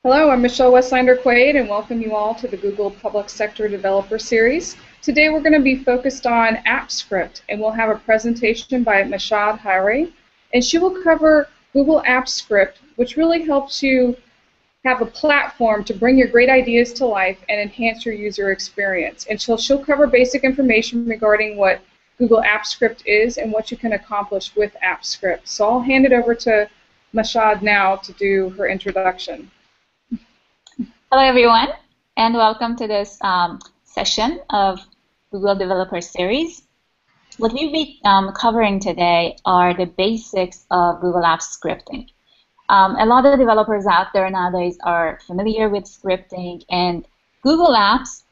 Hello, I'm Michelle Westlander-Quaid, and welcome you all to the Google Public Sector Developer Series. Today we're going to be focused on AppScript, and we'll have a presentation by Mashad Hari, and she will cover Google AppScript, which really helps you have a platform to bring your great ideas to life and enhance your user experience. And she'll cover basic information regarding what Google AppScript is and what you can accomplish with AppScript. So I'll hand it over to Mashad now to do her introduction. Hello, everyone, and welcome to this session of Google Developer Series. What we'll be covering today are the basics of Google Apps scripting. A lot of developers out there nowadays are familiar with scripting, and Google Apps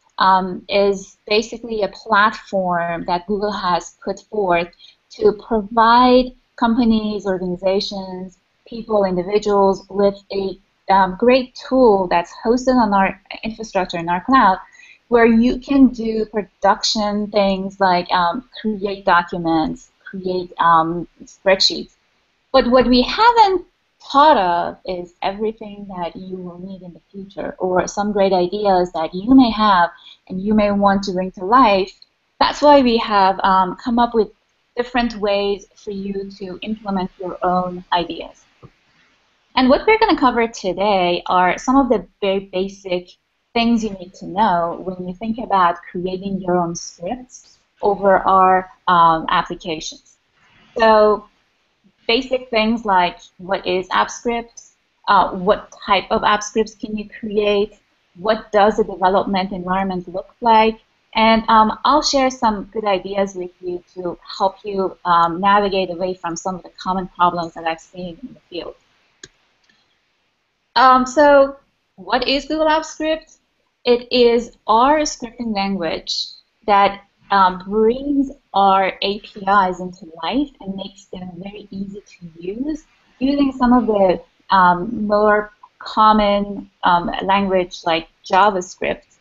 is basically a platform that Google has put forth to provide companies, organizations, people, individuals with a great tool that's hosted on our infrastructure in our cloud, where you can do production things like create documents, create spreadsheets. But what we haven't thought of is everything that you will need in the future, or some great ideas that you may have and you may want to bring to life. That's why we have come up with different ways for you to implement your own ideas. And what we're going to cover today are some of the very basic things you need to know when you think about creating your own scripts over our applications. So basic things like what is AppScript, what type of AppScripts can you create, what does a development environment look like, and I'll share some good ideas with you to help you navigate away from some of the common problems that I've seen in the field. So what is Google AppScript? It is our scripting language that brings our APIs into life and makes them very easy to use using some of the more common language like JavaScript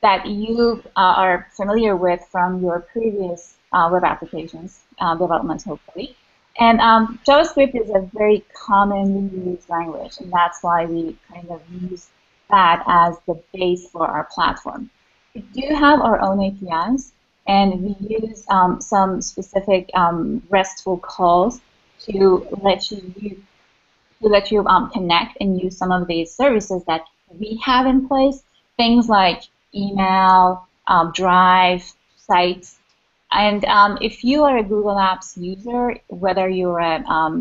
that you are familiar with from your previous web applications development, hopefully. And JavaScript is a very commonly used language, and that's why we kind of use that as the base for our platform. We do have our own APIs, and we use some specific RESTful calls to let you connect and use some of these services that we have in place. Things like email, Drive, sites. And if you are a Google Apps user, whether you're a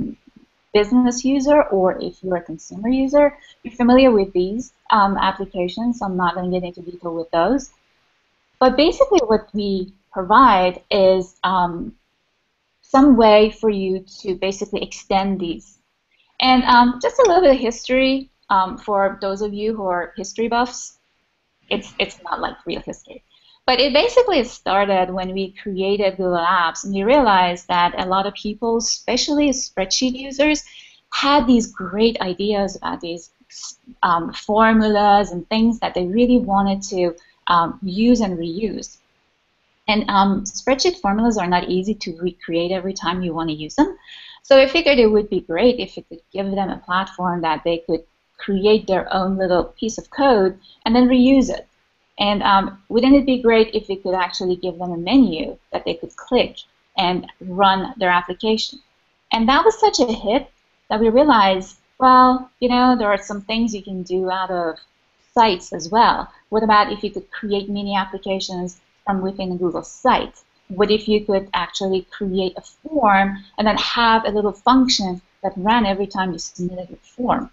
business user or if you're a consumer user, you're familiar with these applications. So I'm not going to get into detail with those. But basically what we provide is some way for you to basically extend these. And just a little bit of history for those of you who are history buffs. It's not like real history. But it basically started when we created Google Apps, and we realized that a lot of people, especially spreadsheet users, had these great ideas about these formulas and things that they really wanted to use and reuse. And spreadsheet formulas are not easy to recreate every time you want to use them. So I figured it would be great if it could give them a platform that they could create their own little piece of code and then reuse it. And wouldn't it be great if we could actually give them a menu that they could click and run their application? And that was such a hit that we realized, well, you know, there are some things you can do out of sites as well. What about if you could create mini applications from within a Google site? What if you could actually create a form and then have a little function that ran every time you submitted a form?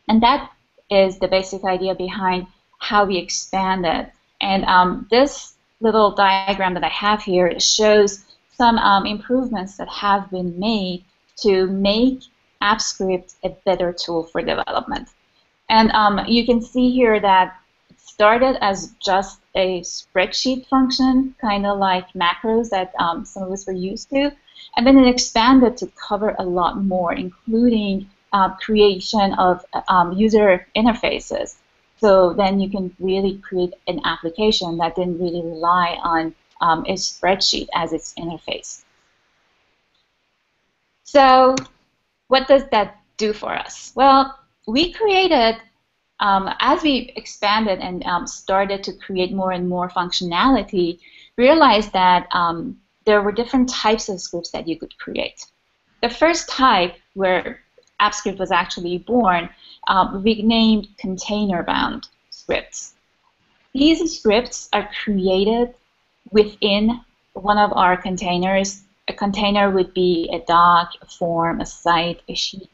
And that is the basic idea behind how we expanded. And this little diagram that I have here shows some improvements that have been made to make AppScript a better tool for development. And you can see here that it started as just a spreadsheet function, kind of like macros that some of us were used to, and then it expanded to cover a lot more, including creation of user interfaces. So then you can really create an application that didn't really rely on a spreadsheet as its interface. So what does that do for us? Well, we created as we expanded and started to create more and more functionality, realized that there were different types of scripts that you could create. The first type, where AppScript was actually born, we named container-bound scripts. These scripts are created within one of our containers. A container would be a doc, a form, a site, a sheet.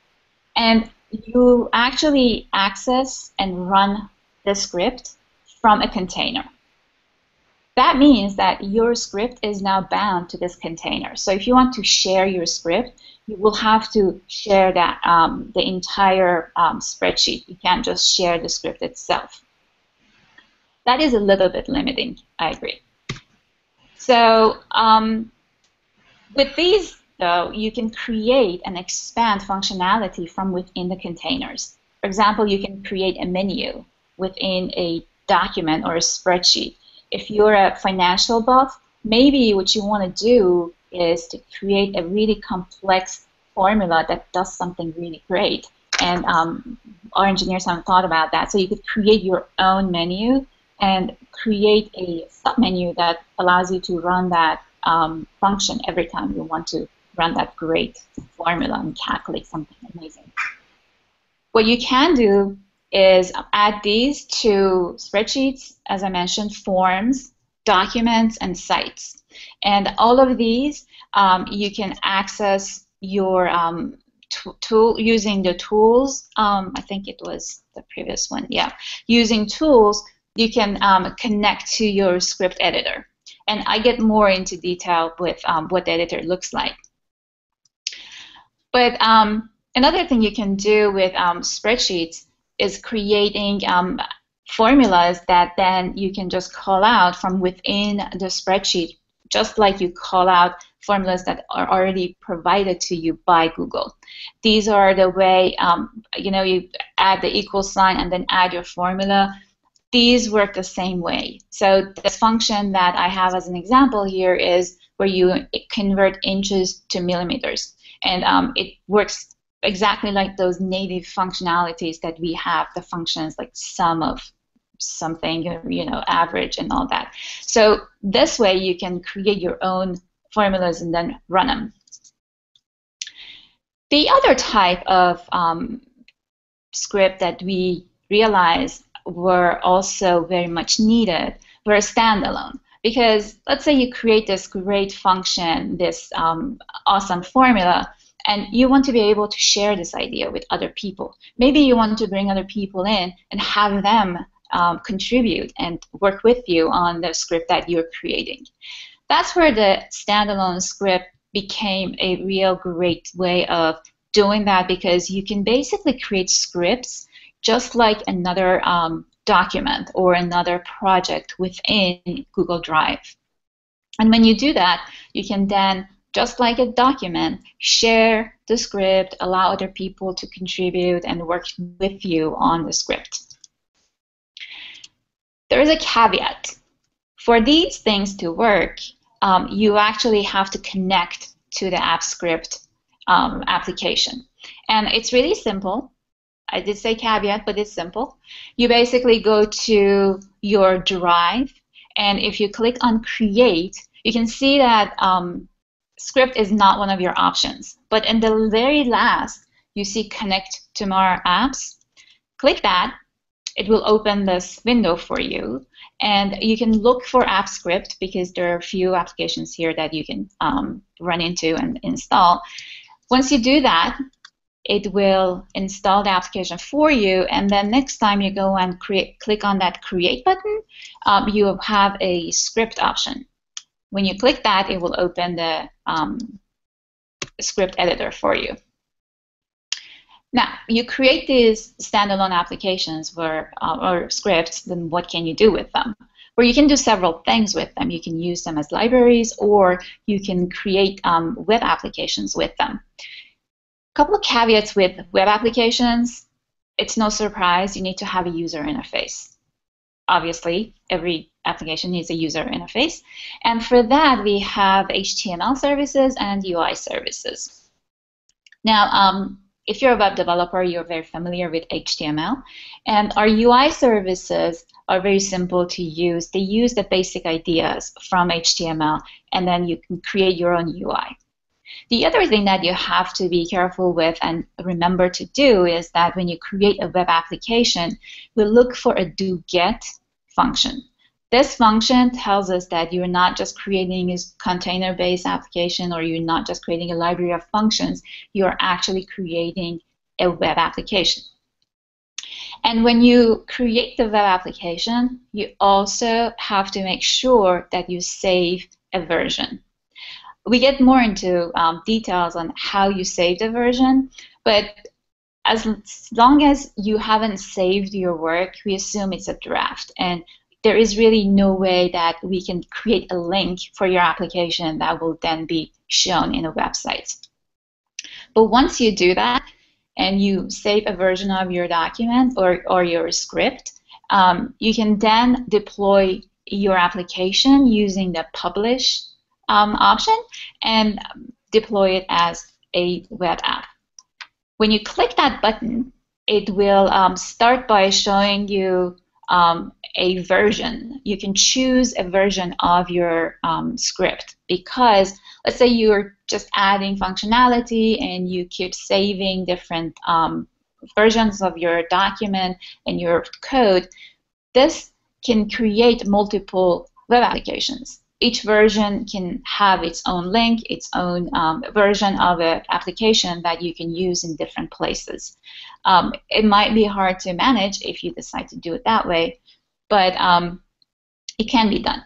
And you actually access and run the script from a container. That means that your script is now bound to this container. So if you want to share your script, you will have to share that the entire spreadsheet. You can't just share the script itself. That is a little bit limiting, I agree. So with these, though, you can create and expand functionality from within the containers. For example, you can create a menu within a document or a spreadsheet. If you're a financial buff, maybe what you want to do is to create a really complex formula that does something really great. And our engineers haven't thought about that. So you could create your own menu and create a submenu that allows you to run that function every time you want to run that great formula and calculate something amazing. What you can do is add these to spreadsheets, as I mentioned, forms, documents, and sites. And all of these you can access your tool using the tools. I think it was the previous one. Yeah, using tools, you can connect to your script editor. And I get more into detail with what the editor looks like. But another thing you can do with spreadsheets is creating formulas that then you can just call out from within the spreadsheet, just like you call out formulas that are already provided to you by Google. These are the way, you add the equal sign and then add your formula. These work the same way. So this function that I have as an example here is where you convert inches to millimeters. And it works exactly like those native functionalities that we have, the functions like sum of something, average and all that. So this way you can create your own formulas and then run them. The other type of script that we realized were also very much needed were standalone. Because let's say you create this great function, this awesome formula, and you want to be able to share this idea with other people. Maybe you want to bring other people in and have them contribute and work with you on the script that you're creating. That's where the standalone script became a real great way of doing that, because you can basically create scripts just like another document or another project within Google Drive. And when you do that, you can then, just like a document, share the script, allow other people to contribute and work with you on the script. There is a caveat. For these things to work, you actually have to connect to the AppScript application. And it's really simple. I did say caveat, but it's simple. You basically go to your Drive, and if you click on Create, you can see that script is not one of your options. But in the very last, you see Connect to more apps. Click that. It will open this window for you, and you can look for AppScript because there are a few applications here that you can run into and install. Once you do that, it will install the application for you, and then next time you go and click on that Create button, you have a script option. When you click that, it will open the script editor for you. Now, you create these standalone applications or scripts, then what can you do with them? Well, you can do several things with them. You can use them as libraries, or you can create web applications with them. A couple of caveats with web applications. It's no surprise you need to have a user interface. Obviously, every application needs a user interface. And for that, we have HTML services and UI services. Now, if you're a web developer, you're very familiar with HTML. And our UI services are very simple to use. They use the basic ideas from HTML, and then you can create your own UI. The other thing that you have to be careful with and remember to do is that when you create a web application, we look for a do-get function. This function tells us that you're not just creating a container-based application, or you're not just creating a library of functions, you're actually creating a web application. And when you create the web application, you also have to make sure that you save a version. We get more into details on how you save the version, but as long as you haven't saved your work, we assume it's a draft. And there is really no way that we can create a link for your application that will then be shown in a website. But once you do that and you save a version of your document or your script, you can then deploy your application using the publish option and deploy it as a web app. When you click that button, it will start by showing you a version. You can choose a version of your script, because let's say you're just adding functionality and you keep saving different versions of your document and your code. This can create multiple web applications. Each version can have its own link, its own version of an application that you can use in different places. It might be hard to manage if you decide to do it that way, but it can be done.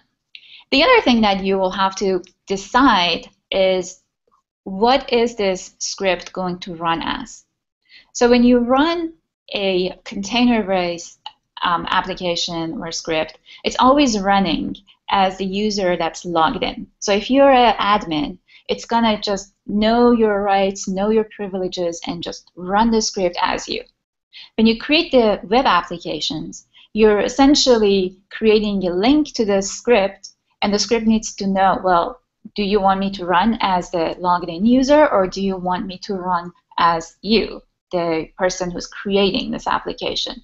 The other thing that you will have to decide is, what is this script going to run as? So when you run a container-based application or script, it's always running as the user that's logged in. So if you're an admin, it's gonna just know your rights, know your privileges, and just run the script as you. When you create the web applications, you're essentially creating a link to the script, and the script needs to know, well, do you want me to run as the logged in user, or do you want me to run as you, the person who's creating this application?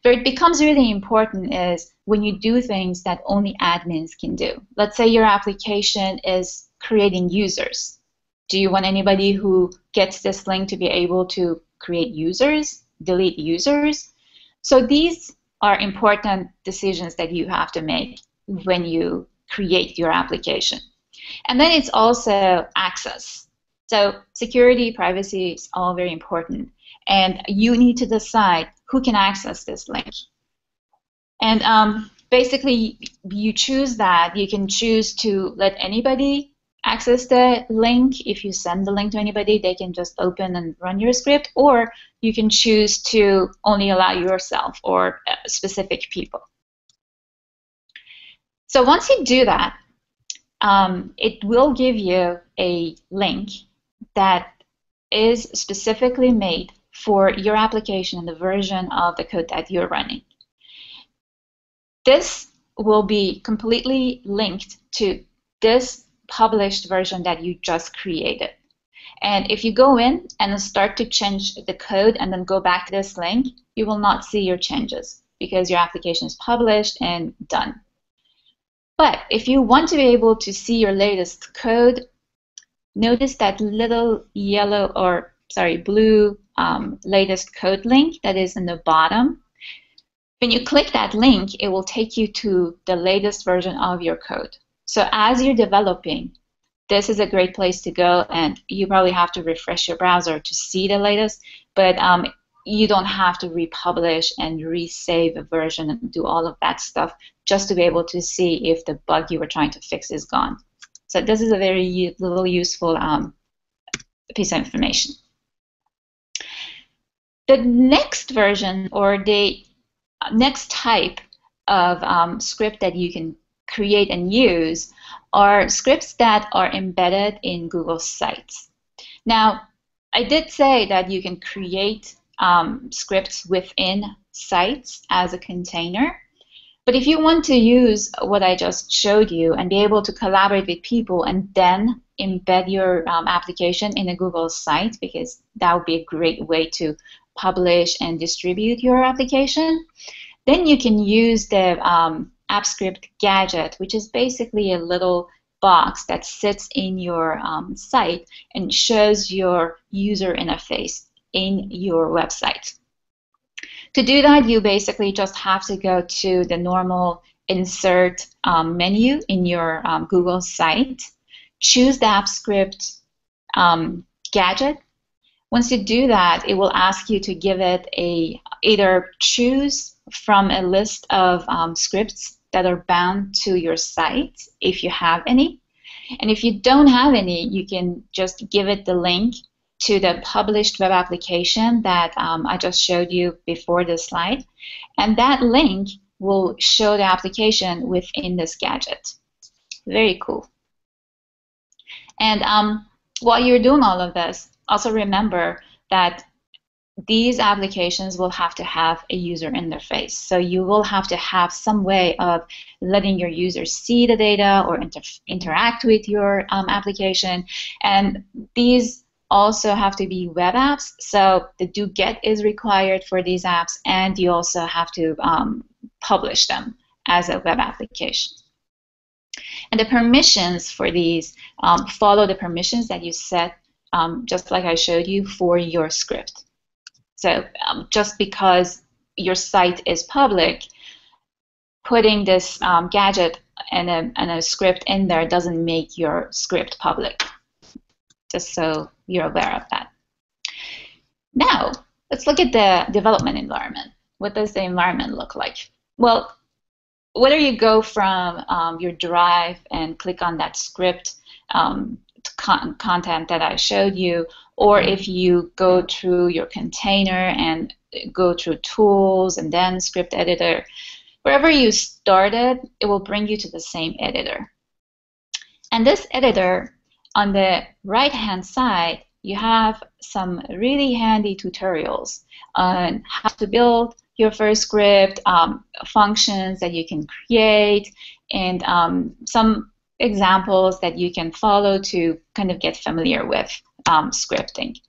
Where it becomes really important is when you do things that only admins can do. Let's say your application is creating users. Do you want anybody who gets this link to be able to create users, delete users? So these are important decisions that you have to make when you create your application. And then it's also access. So security, privacy is all very important. And you need to decide who can access this link. And basically, you choose that. You can choose to let anybody access the link. If you send the link to anybody, they can just open and run your script, or you can choose to only allow yourself or specific people. So once you do that, it will give you a link that is specifically made for your application and the version of the code that you're running. This will be completely linked to this published version that you just created. And if you go in and start to change the code and then go back to this link, you will not see your changes because your application is published and done. But if you want to be able to see your latest code, notice that little yellow or blue latest code link that is in the bottom. When you click that link, it will take you to the latest version of your code. So as you're developing, this is a great place to go, and you probably have to refresh your browser to see the latest, but you don't have to republish and resave a version and do all of that stuff just to be able to see if the bug you were trying to fix is gone. So this is a very little useful piece of information. The next version, or the next type of script that you can create and use, are scripts that are embedded in Google Sites. Now, I did say that you can create scripts within Sites as a container. But if you want to use what I just showed you and be able to collaborate with people and then embed your application in a Google site, because that would be a great way to publish and distribute your application, then you can use the AppScript gadget, which is basically a little box that sits in your site and shows your user interface in your website. To do that, you basically just have to go to the normal insert menu in your Google site, choose the AppScript gadget. Once you do that, it will ask you to give it either choose from a list of scripts that are bound to your site, if you have any. And if you don't have any, you can just give it the link to the published web application that I just showed you before this slide. And that link will show the application within this gadget. Very cool. And while you're doing all of this, also remember that these applications will have to have a user interface. So you will have to have some way of letting your users see the data or interact with your application. And these also have to be web apps. So the do get is required for these apps, and you also have to publish them as a web application. And the permissions for these follow the permissions that you set, just like I showed you, for your script. So just because your site is public, putting this gadget and a script in there doesn't make your script public, just so you're aware of that. Now, let's look at the development environment. What does the environment look like? Well, whether you go from your drive and click on that script content that I showed you, or if you go through your container and go through tools and then script editor, wherever you started, it will bring you to the same editor. And this editor, on the right-hand side, you have some really handy tutorials on how to build your first script, functions that you can create, and some examples that you can follow to kind of get familiar with scripting.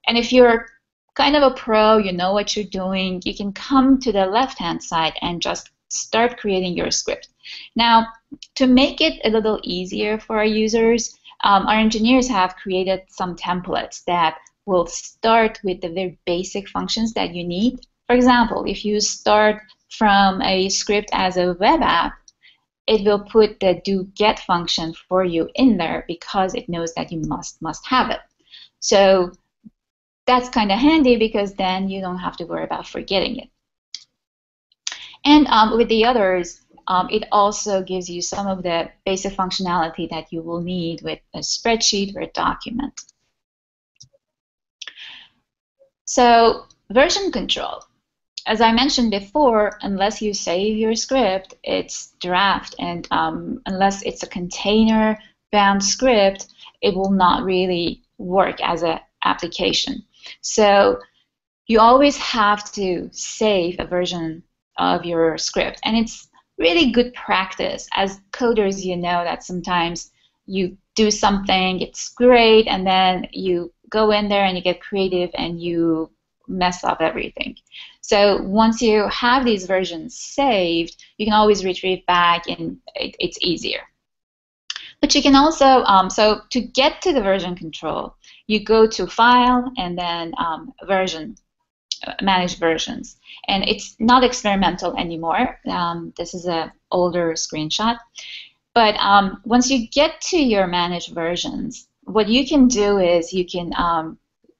And if you're kind of a pro, you know what you're doing, you can come to the left-hand side and just start creating your script. Now, to make it a little easier for our users, our engineers have created some templates that will start with the very basic functions that you need. For example, if you start from a script as a web app, it will put the do get function for you in there because it knows that you must have it. So that's kind of handy because then you don't have to worry about forgetting it. And with the others, it also gives you some of the basic functionality that you will need with a spreadsheet or a document. So version control. As I mentioned before, unless you save your script, it's draft, and unless it's a container-bound script, it will not really work as an application. So you always have to save a version of your script, and it's really good practice. As coders, you know that sometimes you do something, it's great, and then you go in there and you get creative and you mess up everything. So once you have these versions saved, you can always retrieve back, and it's easier. But you can also, so to get to the version control, you go to File and then Version, Manage Versions. And it's not experimental anymore. This is an older screenshot. But once you get to your Manage Versions, what you can do is you can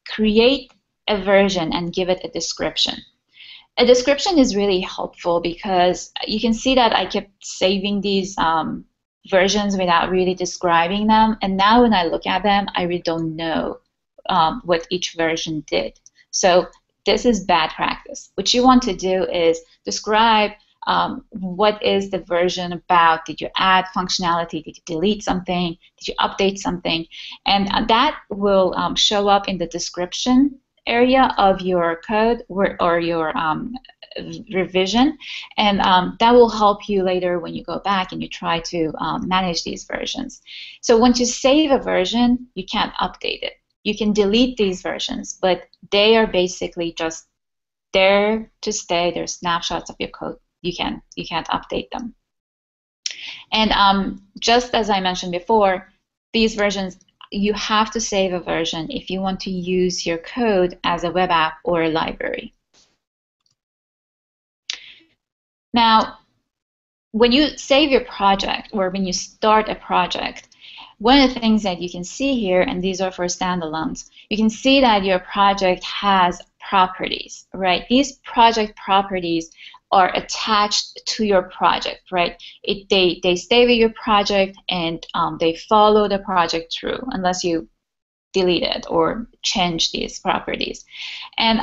create a version and give it a description. A description is really helpful because you can see that I kept saving these versions without really describing them, and now when I look at them, I really don't know what each version did. So this is bad practice. What you want to do is describe what is the version about. Did you add functionality? Did you delete something? Did you update something? And that will show up in the description area of your code or your revision, and that will help you later when you go back and you try to manage these versions. So once you save a version, you can't update it. You can delete these versions, but they are basically just there to stay. They're snapshots of your code. You can't update them. And just as I mentioned before, these versions, you have to save a version if you want to use your code as a web app or a library. Now, when you save your project or when you start a project, one of the things that you can see here, and these are for standalones, you can see that your project has properties, right? These project properties are attached to your project, right? They stay with your project and they follow the project through unless you delete it or change these properties. And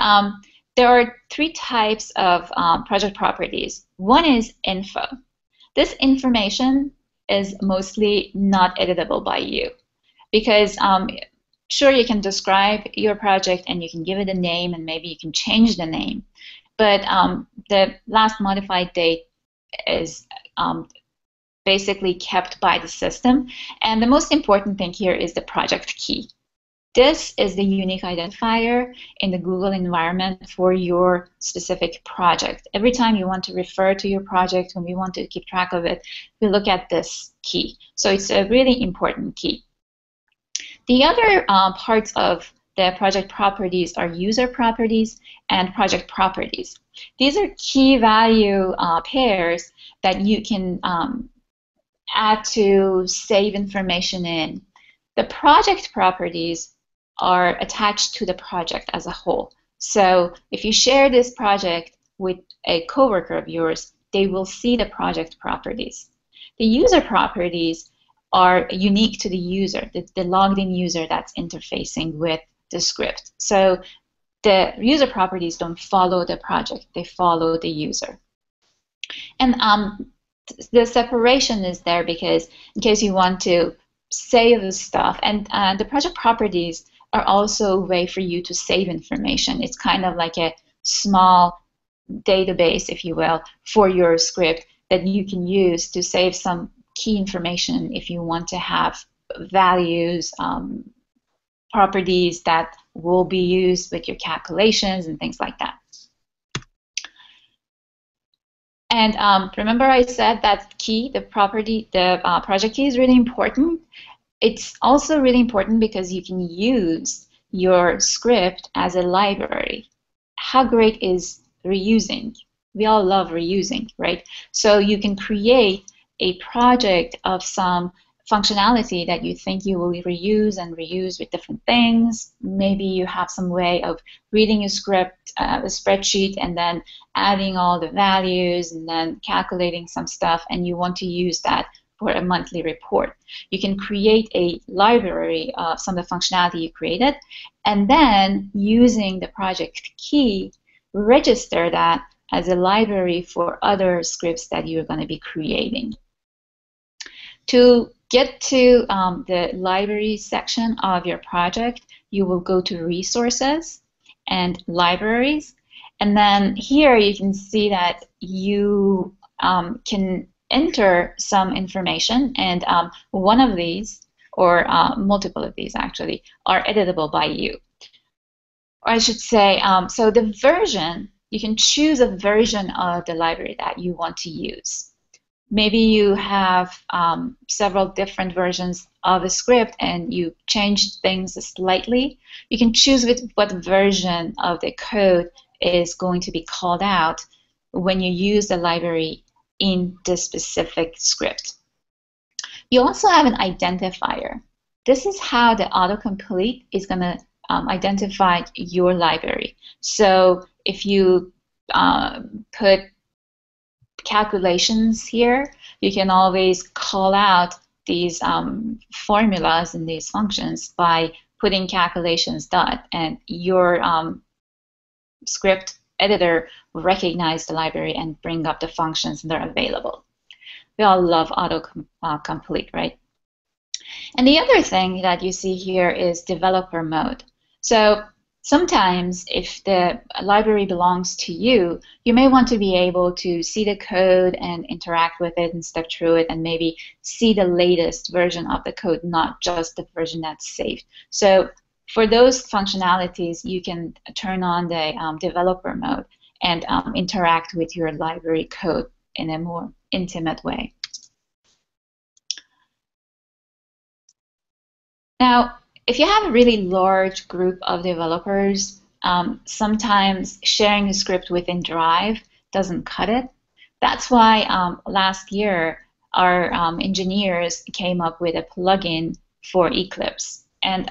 there are three types of project properties. One is info. This information is mostly not editable by you because sure, you can describe your project and you can give it a name and maybe you can change the name, but the last modified date is basically kept by the system. And the most important thing here is the project key. This is the unique identifier in the Google environment for your specific project. Every time you want to refer to your project, when we want to keep track of it, we look at this key. So it's a really important key. The other parts of the project properties are user properties and project properties. These are key value pairs that you can add to save information in. The project properties are attached to the project as a whole. So if you share this project with a coworker of yours, they will see the project properties. The user properties are unique to the user, the logged in user that's interfacing with the script. So the user properties don't follow the project, they follow the user. And the separation is there because in case you want to save the stuff, and the project properties are also a way for you to save information. It's kind of like a small database, if you will, for your script that you can use to save some key information if you want to have values, properties that will be used with your calculations and things like that. And remember I said that key, the project key is really important. It's also really important because you can use your script as a library. How great is reusing? We all love reusing, right? So you can create a project of some functionality that you think you will reuse and reuse with different things. Maybe you have some way of reading a script, a spreadsheet, and then adding all the values and then calculating some stuff, and you want to use that for a monthly report. You can create a library of some of the functionality you created, and then using the project key, register that as a library for other scripts that you're going to be creating. To get to the library section of your project, you will go to Resources and Libraries, and then here you can see that you can enter some information, and one of these, or multiple of these actually, are editable by you. Or I should say, so the version, you can choose a version of the library that you want to use. Maybe you have several different versions of a script and you change things slightly. You can choose with what version of the code is going to be called out when you use the library in this specific script. You also have an identifier. This is how the autocomplete is going to identify your library. So if you put calculations here, you can always call out these formulas and these functions by putting calculations dot, and your script editor will recognize the library and bring up the functions that are available. We all love autocomplete, right? And the other thing that you see here is developer mode. So sometimes if the library belongs to you, you may want to be able to see the code and interact with it and step through it and maybe see the latest version of the code, not just the version that's saved. So for those functionalities, you can turn on the developer mode and interact with your library code in a more intimate way. Now, if you have a really large group of developers, sometimes sharing a script within Drive doesn't cut it. That's why last year our engineers came up with a plugin for Eclipse. And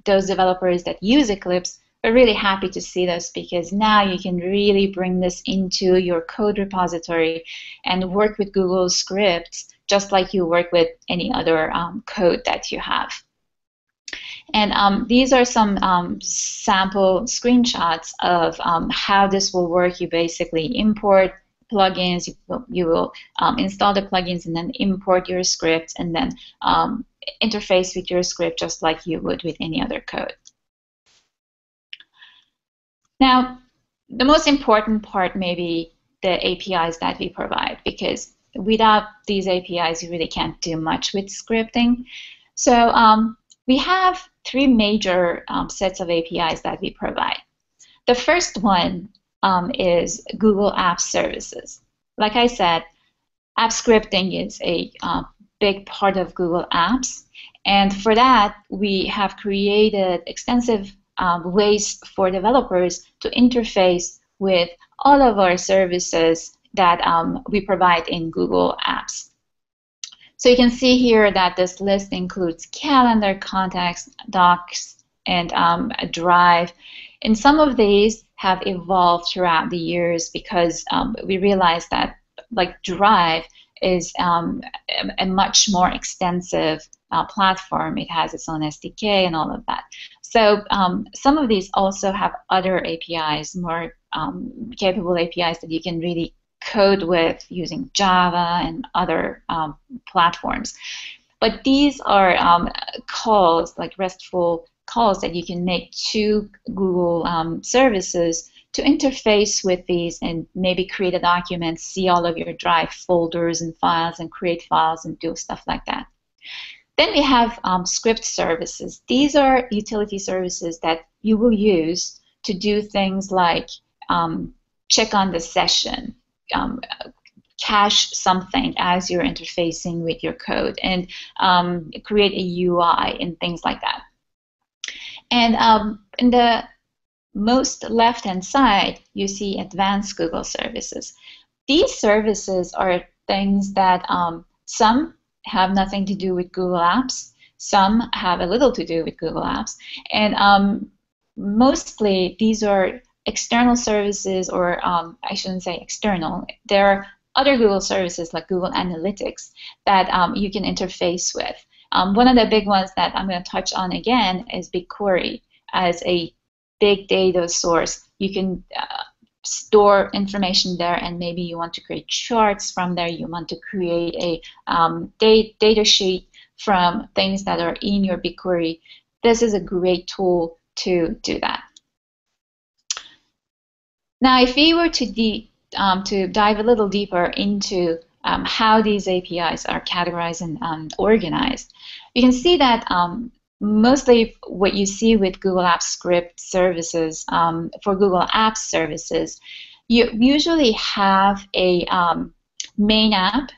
those developers that use Eclipse are really happy to see this, because now you can really bring this into your code repository and work with Google scripts just like you work with any other code that you have. And these are some sample screenshots of how this will work. You basically import plugins, you will install the plugins and then import your script and then interface with your script just like you would with any other code. Now, the most important part may be the APIs that we provide, because without these APIs, you really can't do much with scripting. So we have three major sets of APIs that we provide. The first one is Google Apps Services. Like I said, app scripting is a big part of Google Apps, and for that, we have created extensive ways for developers to interface with all of our services that we provide in Google Apps. So you can see here that this list includes Calendar, Contacts, Docs, and Drive. And some of these have evolved throughout the years because we realized that, like, Drive is a much more extensive platform. It has its own SDK and all of that. So some of these also have other APIs, more capable APIs that you can really code with using Java and other platforms. But these are calls, like RESTful calls that you can make to Google services to interface with these and maybe create a document, see all of your Drive folders and files and create files and do stuff like that. Then we have script services. These are utility services that you will use to do things like check on the session, cache something as you're interfacing with your code, and create a UI and things like that. And in the most left-hand side, you see advanced Google services. These services are things that some have nothing to do with Google Apps, some have a little to do with Google Apps, and mostly these are external services, or I shouldn't say external. There are other Google services like Google Analytics that you can interface with. One of the big ones that I'm going to touch on again is BigQuery. As a big data source, you can store information there, and maybe you want to create charts from there. You want to create a data sheet from things that are in your BigQuery. This is a great tool to do that. Now, if we were to dive a little deeper into how these APIs are categorized and organized, you can see that mostly what you see with Google Apps Script services, for Google Apps services, you usually have a main app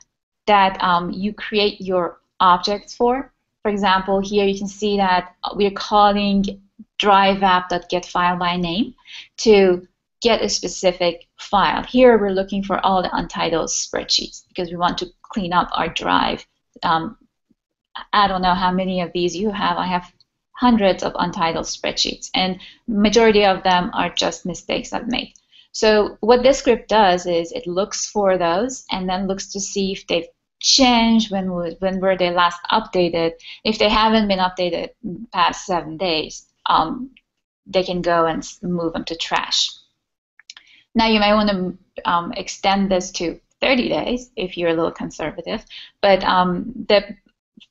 that you create your objects for. For example, here you can see that we're calling drive app.getFileByName to get a specific file. Here we're looking for all the untitled spreadsheets because we want to clean up our drive. I don't know how many of these you have. I have hundreds of untitled spreadsheets, and majority of them are just mistakes I've made. So what this script does is it looks for those and then looks to see if they've changed, when were they last updated. If they haven't been updated in the past 7 days, they can go and move them to trash. Now you may want to extend this to 30 days if you're a little conservative, but the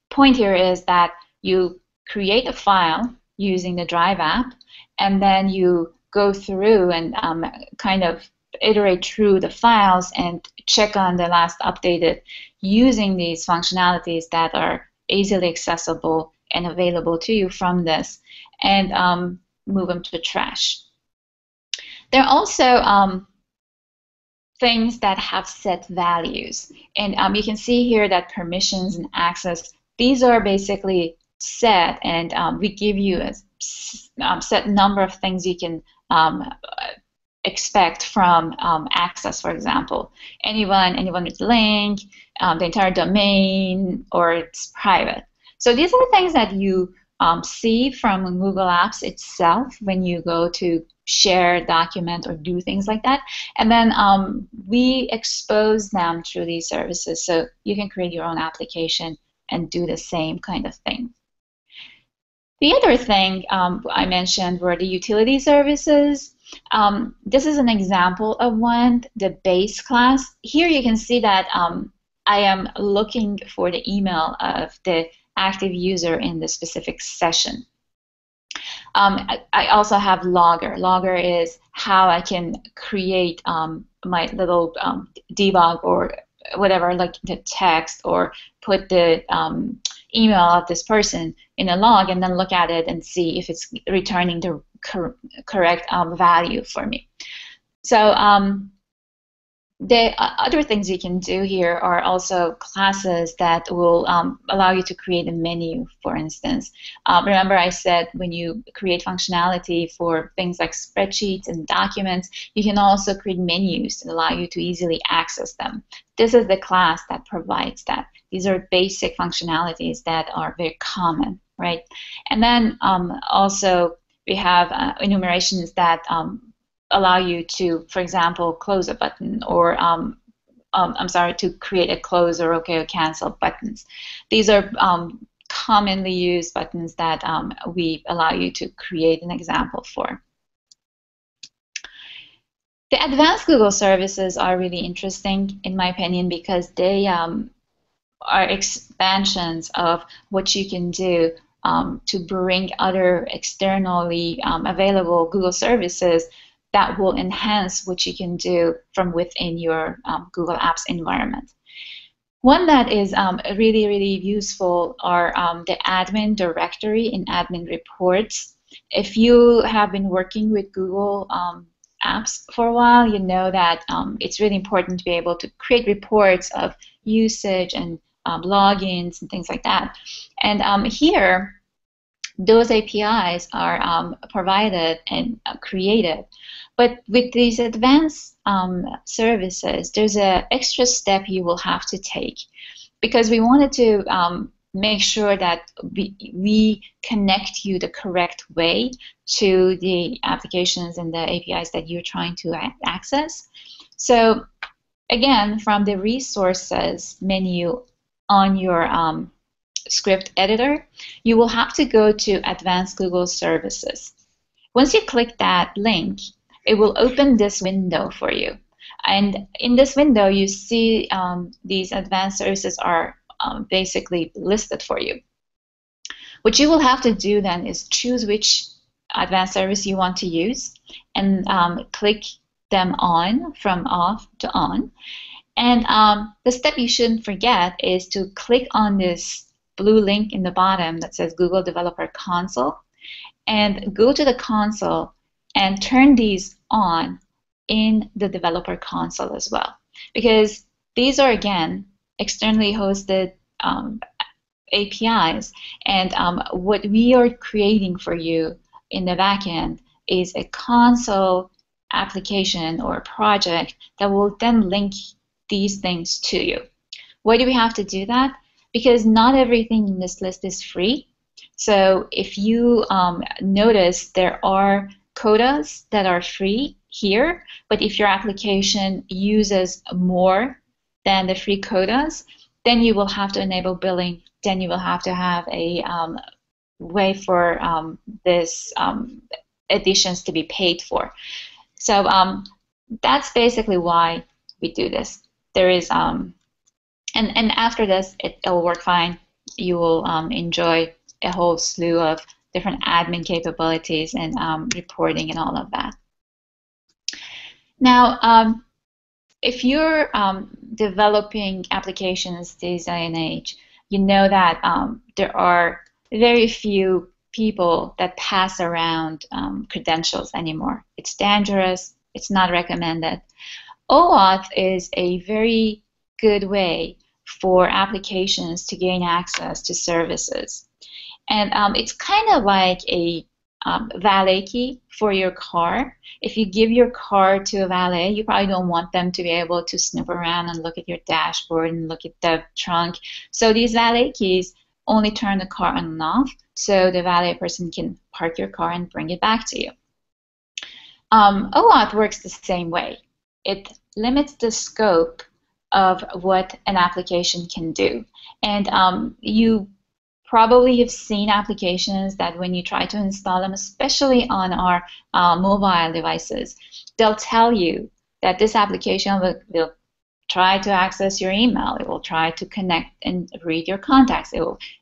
point here is that you create a file using the Drive app, and then you go through and kind of iterate through the files and check on the last updated using these functionalities that are easily accessible and available to you from this, and move them to trash. There are also things that have set values, and you can see here that permissions and access, these are basically set, and we give you a set number of things you can expect from access. For example, anyone with link, the entire domain, or it's private. So these are the things that you see from Google Apps itself when you go to share, document, or do things like that. And then we expose them through these services, so you can create your own application and do the same kind of thing. The other thing I mentioned were the utility services. This is an example of one, the base class. Here you can see that I am looking for the email of the active user in the specific session. I also have logger. Logger is how I can create my little debug or whatever, like the text, or put the email of this person in a log and then look at it and see if it's returning the correct value for me. So the other things you can do here are also classes that will allow you to create a menu, for instance. Remember I said when you create functionality for things like spreadsheets and documents, you can also create menus that allow you to easily access them. This is the class that provides that. These are basic functionalities that are very common, right? And then also we have enumerations that allow you to, for example, close a button, or to create a close or OK or cancel buttons. These are commonly used buttons that we allow you to create an example for. The advanced Google services are really interesting, in my opinion, because they are expansions of what you can do to bring other externally available Google services that will enhance what you can do from within your Google Apps environment. One that is really, really useful are the admin directory and admin reports. If you have been working with Google Apps for a while, you know that it's really important to be able to create reports of usage and logins and things like that. And here, those APIs are provided and created. But with these advanced services, there's an extra step you will have to take, because we wanted to make sure that we connect you the correct way to the applications and the APIs that you're trying to access. So again, from the resources menu on your script editor, you will have to go to Advanced Google Services. Once you click that link, it will open this window for you. And in this window, you see these advanced services are basically listed for you. What you will have to do then is choose which advanced service you want to use and click them on from off to on. And the step you shouldn't forget is to click on this blue link in the bottom that says Google Developer Console, and go to the console and turn these on in the Developer Console as well, because these are, again, externally hosted APIs, and what we are creating for you in the backend is a console application or project that will then link these things to you. Why do we have to do that? Because not everything in this list is free. So if you notice, there are quotas that are free here, but if your application uses more than the free quotas, then you will have to enable billing. Then you will have to have a way for this additions to be paid for. So that's basically why we do this. There is and after this, it'll work fine. You will enjoy a whole slew of different admin capabilities and reporting and all of that. Now, if you're developing applications this day and age, you know that there are very few people that pass around credentials anymore. It's dangerous. It's not recommended. OAuth is a very good way for applications to gain access to services. And it's kind of like a valet key for your car. If you give your car to a valet, you probably don't want them to be able to snoop around and look at your dashboard and look at the trunk. So these valet keys only turn the car on and off, so the valet person can park your car and bring it back to you. OAuth works the same way. It limits the scope of what an application can do. And you probably have seen applications that when you try to install them, especially on our mobile devices, they'll tell you that this application will try to access your email. It will try to connect and read your contacts.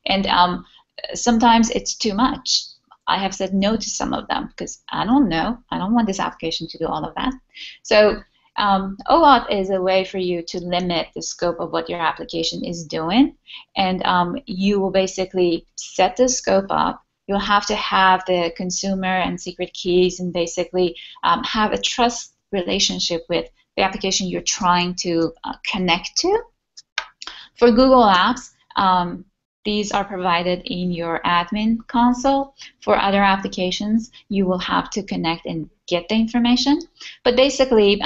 And sometimes it's too much. I have said no to some of them because I don't know. I don't want this application to do all of that. So OAuth is a way for you to limit the scope of what your application is doing, and you will basically set the scope up. You'll have to have the consumer and secret keys and basically have a trust relationship with the application you're trying to connect to. For Google Apps, these are provided in your admin console. For other applications, you will have to connect and get the information. But basically,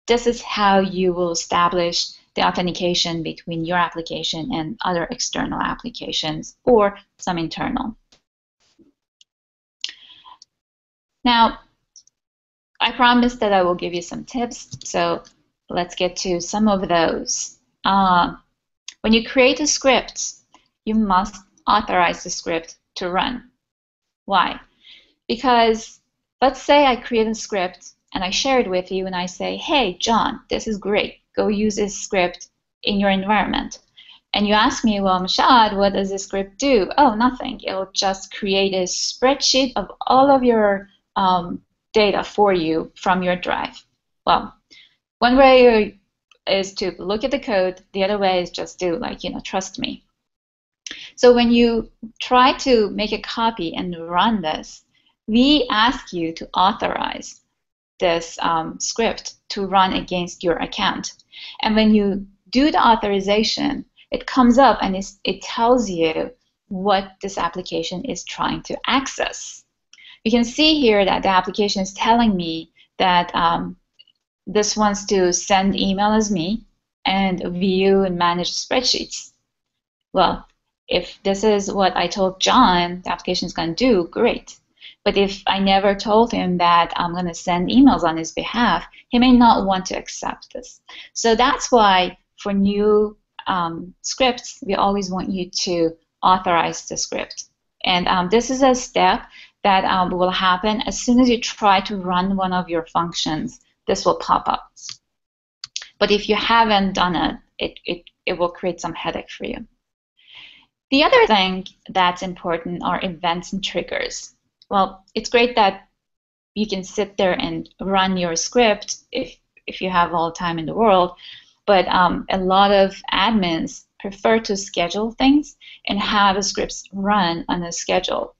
this is how you will establish the authentication between your application and other external applications or some internal. Now, I promised that I will give you some tips, so let's get to some of those. When you create a script, you must authorize the script to run. Why? Because let's say I create a script and I share it with you and I say, hey, John, this is great. Go use this script in your environment. And you ask me, well, Mashad, what does this script do? Oh, nothing. It'll just create a spreadsheet of all of your data for you from your drive. Well, one way is to look at the code. The other way is just to, trust me. So when you try to make a copy and run this, we ask you to authorize this script to run against your account. And when you do the authorization, it comes up and it tells you what this application is trying to access. You can see here that the application is telling me that this wants to send email as me and view and manage spreadsheets. Well, if this is what I told John the application is going to do, great. But if I never told him that I'm going to send emails on his behalf, he may not want to accept this. So that's why for new scripts, we always want you to authorize the script. And this is a step that will happen as soon as you try to run one of your functions. This will pop up. But if you haven't done it, it will create some headache for you. The other thing that's important are events and triggers. Well, it's great that you can sit there and run your script if you have all the time in the world, but a lot of admins prefer to schedule things and have the scripts run on a schedule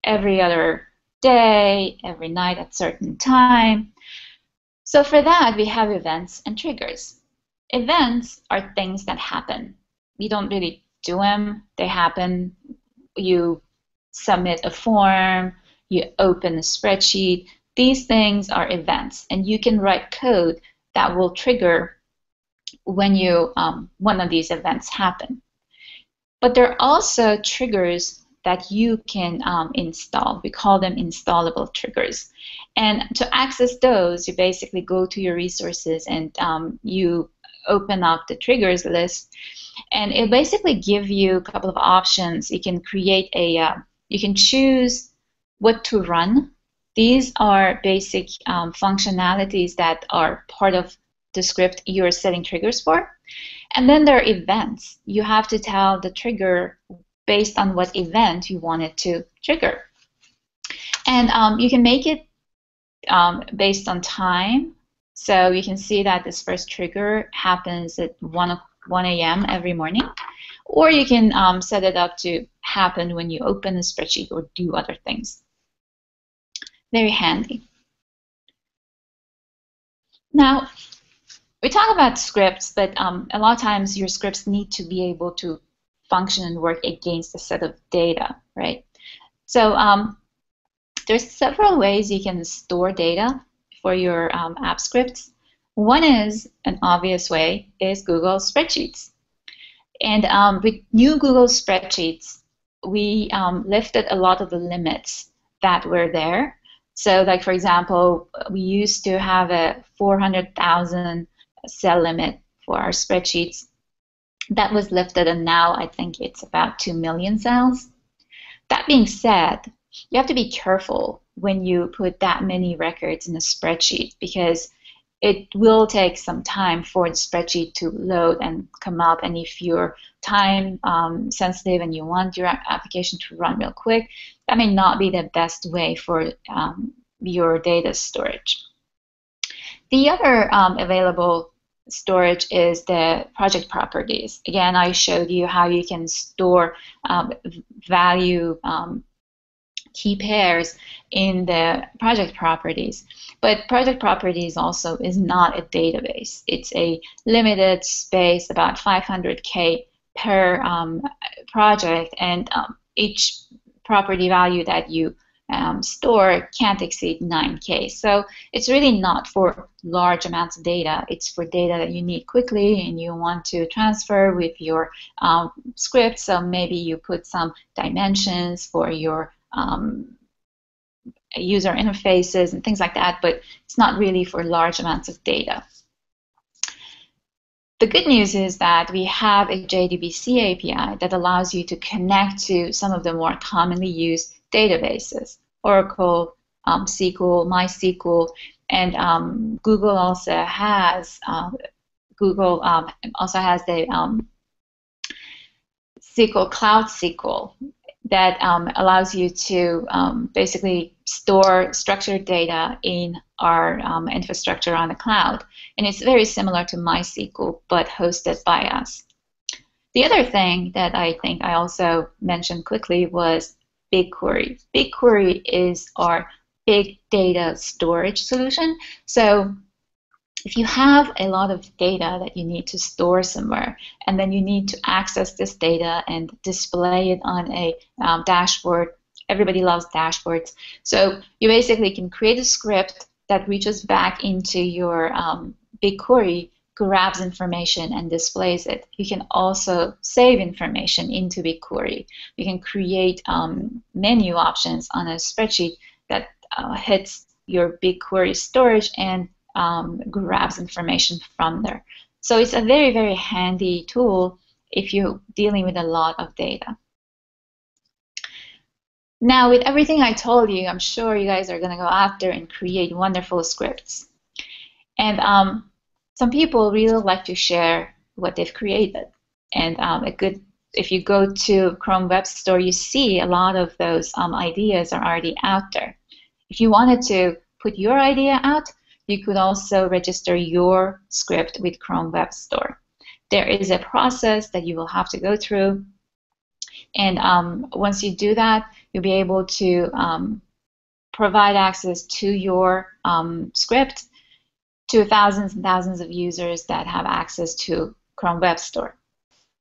every other day, every night at a certain time. So for that, we have events and triggers. Events are things that happen. We don't really do them. They happen. You submit a form, you open a spreadsheet. These things are events, and you can write code that will trigger when one of these events happen. But there are also triggers that you can install. We call them installable triggers. And to access those, you basically go to your resources and you open up the triggers list, and it'll basically give you a couple of options. You can create you can choose what to run. These are basic functionalities that are part of the script you're setting triggers for. And then there are events. You have to tell the trigger based on what event you want it to trigger. And you can make it based on time. So you can see that this first trigger happens at 1 a.m. every morning. Or you can set it up to happen when you open a spreadsheet or do other things. Very handy. Now, we talk about scripts, but a lot of times your scripts need to be able to function and work against a set of data, right? So there's several ways you can store data for your app scripts. One is, an obvious way, is Google Spreadsheets. And with new Google Spreadsheets, we lifted a lot of the limits that were there. So, like, for example, we used to have a 400,000 cell limit for our spreadsheets. That was lifted, and now I think it's about 2 million cells. That being said, you have to be careful when you put that many records in a spreadsheet, because it will take some time for the spreadsheet to load and come up. And if you're time sensitive and you want your application to run real quick, that may not be the best way for your data storage. The other available storage is the project properties. Again, I showed you how you can store value key pairs in the project properties. But project properties also is not a database. It's a limited space, about 500K per project, and each property value that you store can't exceed 9K. So it's really not for large amounts of data. It's for data that you need quickly and you want to transfer with your script. So maybe you put some dimensions for your user interfaces and things like that, but it's not really for large amounts of data. The good news is that we have a JDBC API that allows you to connect to some of the more commonly used databases: Oracle, SQL, MySQL, and Google also has the SQL Cloud SQL that allows you to basically store structured data in our infrastructure on the cloud. And it's very similar to MySQL, but hosted by us. The other thing that I think I also mentioned quickly was BigQuery. BigQuery is our big data storage solution. So if you have a lot of data that you need to store somewhere, and then you need to access this data and display it on a dashboard, everybody loves dashboards. So you basically can create a script that reaches back into your BigQuery, grabs information, and displays it. You can also save information into BigQuery. You can create menu options on a spreadsheet that hits your BigQuery storage and grabs information from there. So it's a very, very handy tool if you're dealing with a lot of data. Now, with everything I told you, I'm sure you guys are going to go after and create wonderful scripts. And some people really like to share what they've created. And if you go to Chrome Web Store, you see a lot of those ideas are already out there. If you wanted to put your idea out, you could also register your script with Chrome Web Store. There is a process that you will have to go through, and once you do that, you'll be able to provide access to your script to thousands and thousands of users that have access to Chrome Web Store.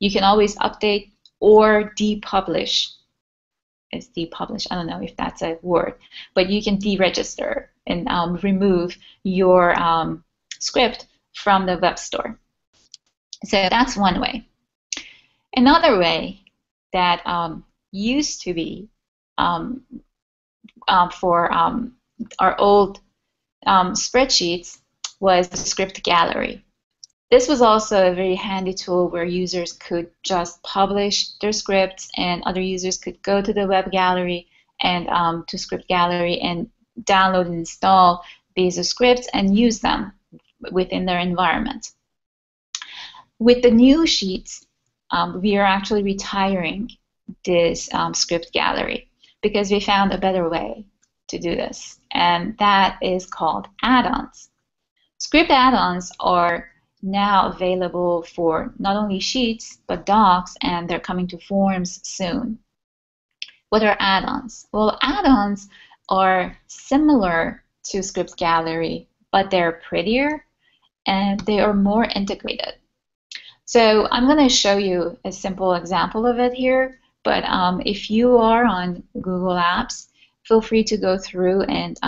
You can always update or depublish. It's depublish, I don't know if that's a word, but you can deregister and remove your script from the web store. So that's one way. Another way that used to be for our old spreadsheets was the script gallery. This was also a very handy tool where users could just publish their scripts, and other users could go to the web gallery and to script gallery and download and install these scripts and use them within their environment. With the new sheets, we are actually retiring this script gallery because we found a better way to do this, and that is called add-ons. Script add-ons are now available for not only Sheets but Docs, and they're coming to Forms soon. What are add-ons? Well, add-ons are similar to Script Gallery, but they're prettier and they are more integrated. So I'm going to show you a simple example of it here, but if you are on Google Apps, feel free to go through and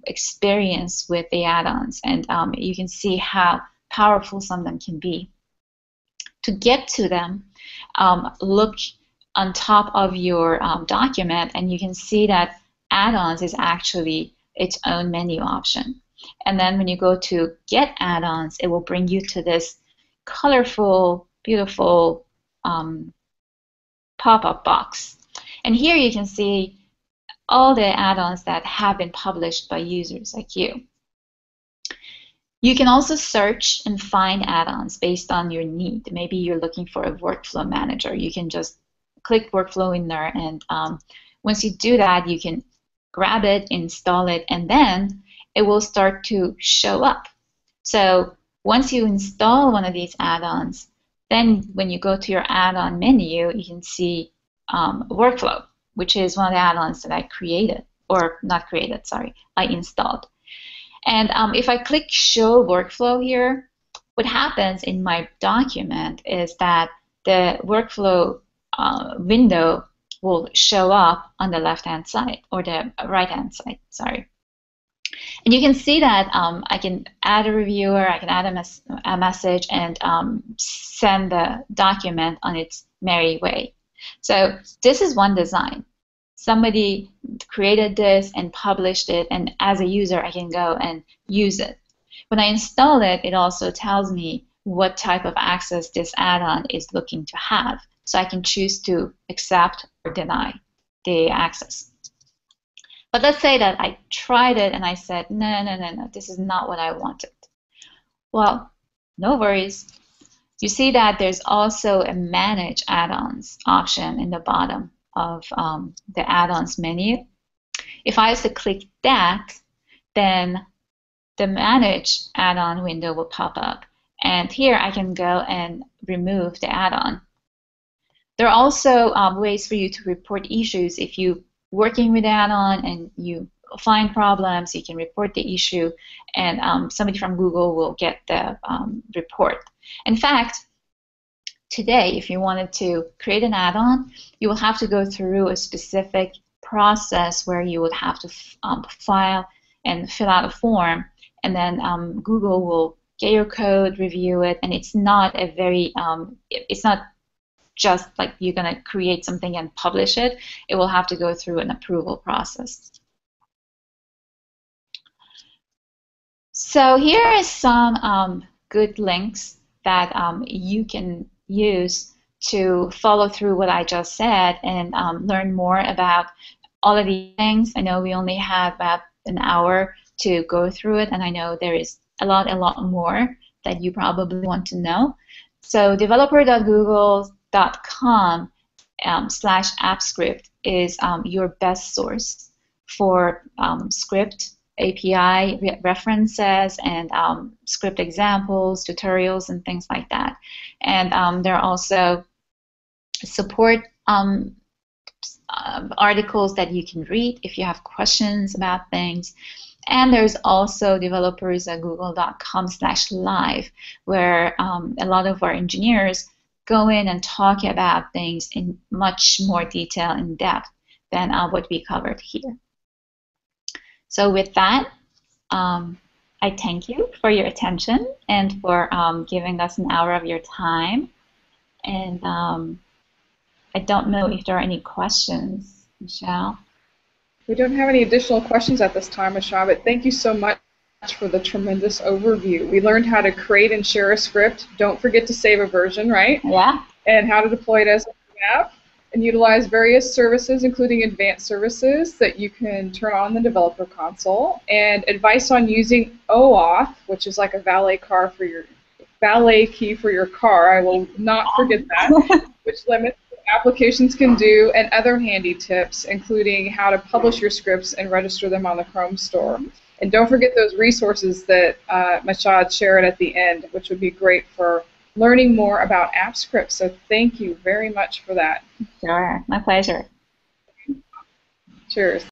experience with the add-ons, and you can see how powerful some of them can be. To get to them, look on top of your document, and you can see that add-ons is actually its own menu option. And then when you go to get add-ons, it will bring you to this colorful, beautiful pop-up box. And here you can see all the add-ons that have been published by users like you. You can also search and find add-ons based on your need. Maybe you're looking for a workflow manager. You can just click workflow in there, and once you do that, you can grab it, install it, and then it will start to show up. So once you install one of these add-ons, then when you go to your add-on menu, you can see workflow, which is one of the add-ons that I created, or not created, sorry, I installed. And if I click show workflow here, what happens in my document is that the workflow window will show up on the left-hand side, or the right-hand side, sorry. And you can see that I can add a reviewer, I can add a message, and send the document on its merry way. So this is one design. Somebody created this and published it, and as a user, I can go and use it. When I install it, it also tells me what type of access this add-on is looking to have. So I can choose to accept or deny the access. But let's say that I tried it and I said, no, this is not what I wanted. Well, no worries. You see that there's also a Manage Add-ons option in the bottom of the Add-ons menu. If I was to click that, then the Manage Add-on window will pop up. And here I can go and remove the add-on. There are also ways for you to report issues. If you're working with add-on and you find problems, you can report the issue, and somebody from Google will get the report. In fact, today, if you wanted to create an add-on, you will have to go through a specific process where you would have to file and fill out a form, and then Google will get your code, review it, and it's not a very, it's not just like you're going to create something and publish it. It will have to go through an approval process. So here is some good links that you can use to follow through what I just said and learn more about all of these things. I know we only have about an hour to go through it, and I know there is a lot more that you probably want to know. So developer.google.com/appscript is your best source for script API references and script examples, tutorials, and things like that. And there are also support articles that you can read if you have questions about things. And there's also developers.google.com/live, where a lot of our engineers go in and talk about things in much more detail and depth than what we covered here. So with that, I thank you for your attention and for giving us an hour of your time. And I don't know if there are any questions, Michelle. We don't have any additional questions at this time, Michelle, but thank you so much for the tremendous overview. We learned how to create and share a script. Don't forget to save a version, right? Yeah. And how to deploy it as an app, and utilize various services, including advanced services that you can turn on the developer console, and advice on using OAuth, which is like a valet key for your car. I will not forget that, which limits the applications can do, and other handy tips, including how to publish your scripts and register them on the Chrome store. And don't forget those resources that Mashad shared at the end, which would be great for learning more about app scripts. So thank you very much for that. Sure, my pleasure. Cheers.